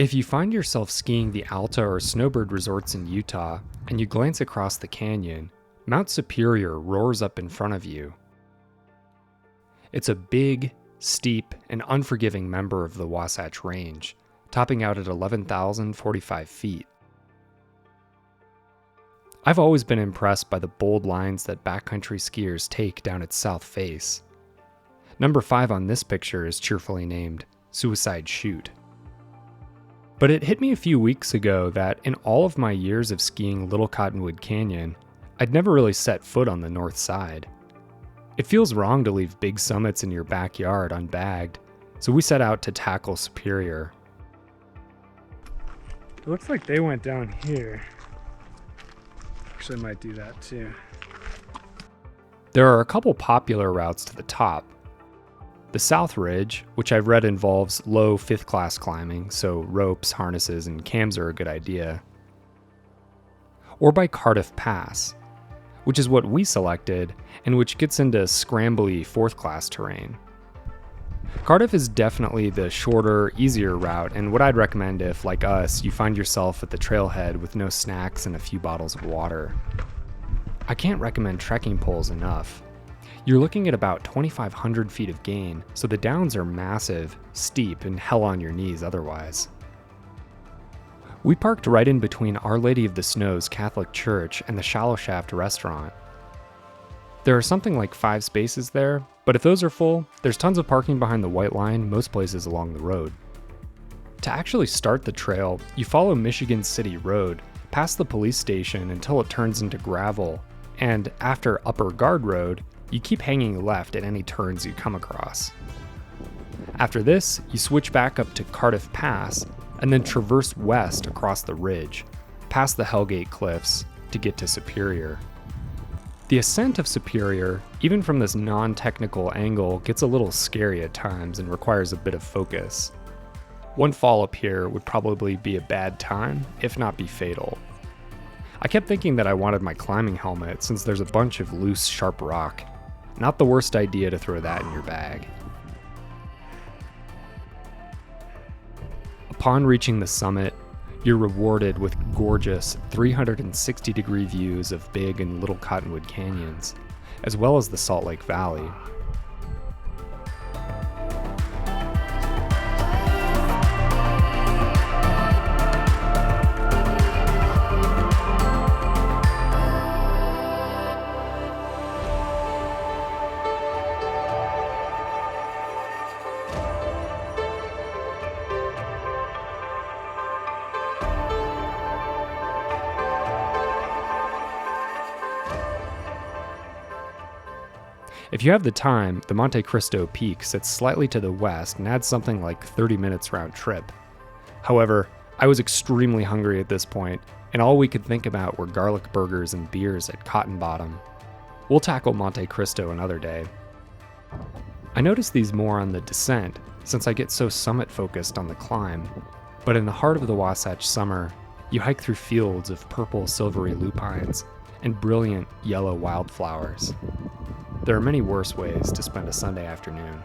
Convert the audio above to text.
If you find yourself skiing the Alta or Snowbird resorts in Utah and you glance across the canyon, Mount Superior roars up in front of you. It's a big, steep, and unforgiving member of the Wasatch Range, topping out at 11,045 feet. I've always been impressed by the bold lines that backcountry skiers take down its south face. Number 5 on this picture is cheerfully named Suicide Chute. But it hit me a few weeks ago that in all of my years of skiing Little Cottonwood Canyon, I'd never really set foot on the north side. It feels wrong to leave big summits in your backyard unbagged, so we set out to tackle Superior. It looks like they went down here. Actually, I might do that too. There are a couple popular routes to the top. The South Ridge, which I've read involves low 5th class climbing, so ropes, harnesses, and cams are a good idea. Or by Cardiff Pass, which is what we selected, and which gets into scrambly 4th class terrain. Cardiff is definitely the shorter, easier route, and what I'd recommend if, like us, you find yourself at the trailhead with no snacks and a few bottles of water. I can't recommend trekking poles enough. You're looking at about 2,500 feet of gain, so the downs are massive, steep, and hell on your knees otherwise. We parked right in between Our Lady of the Snows Catholic Church and the Shallow Shaft restaurant. There are something like 5 spaces there, but if those are full, there's tons of parking behind the white line most places along the road. To actually start the trail, you follow Michigan City Road, past the police station until it turns into gravel, and after Upper Guard Road, you keep hanging left at any turns you come across. After this, you switch back up to Cardiff Pass and then traverse west across the ridge, past the Hellgate Cliffs, to get to Superior. The ascent of Superior, even from this non-technical angle, gets a little scary at times and requires a bit of focus. One fall up here would probably be a bad time, if not be fatal. I kept thinking that I wanted my climbing helmet since there's a bunch of loose, sharp rock. Not the worst idea to throw that in your bag. Upon reaching the summit, you're rewarded with gorgeous 360-degree views of Big and Little Cottonwood Canyons, as well as the Salt Lake Valley. If you have the time, the Monte Cristo Peak sits slightly to the west and adds something like 30 minutes round trip. However, I was extremely hungry at this point, and all we could think about were garlic burgers and beers at Cotton Bottom. We'll tackle Monte Cristo another day. I notice these more on the descent, since I get so summit focused on the climb, but in the heart of the Wasatch summer, you hike through fields of purple silvery lupines and brilliant yellow wildflowers. There are many worse ways to spend a Sunday afternoon.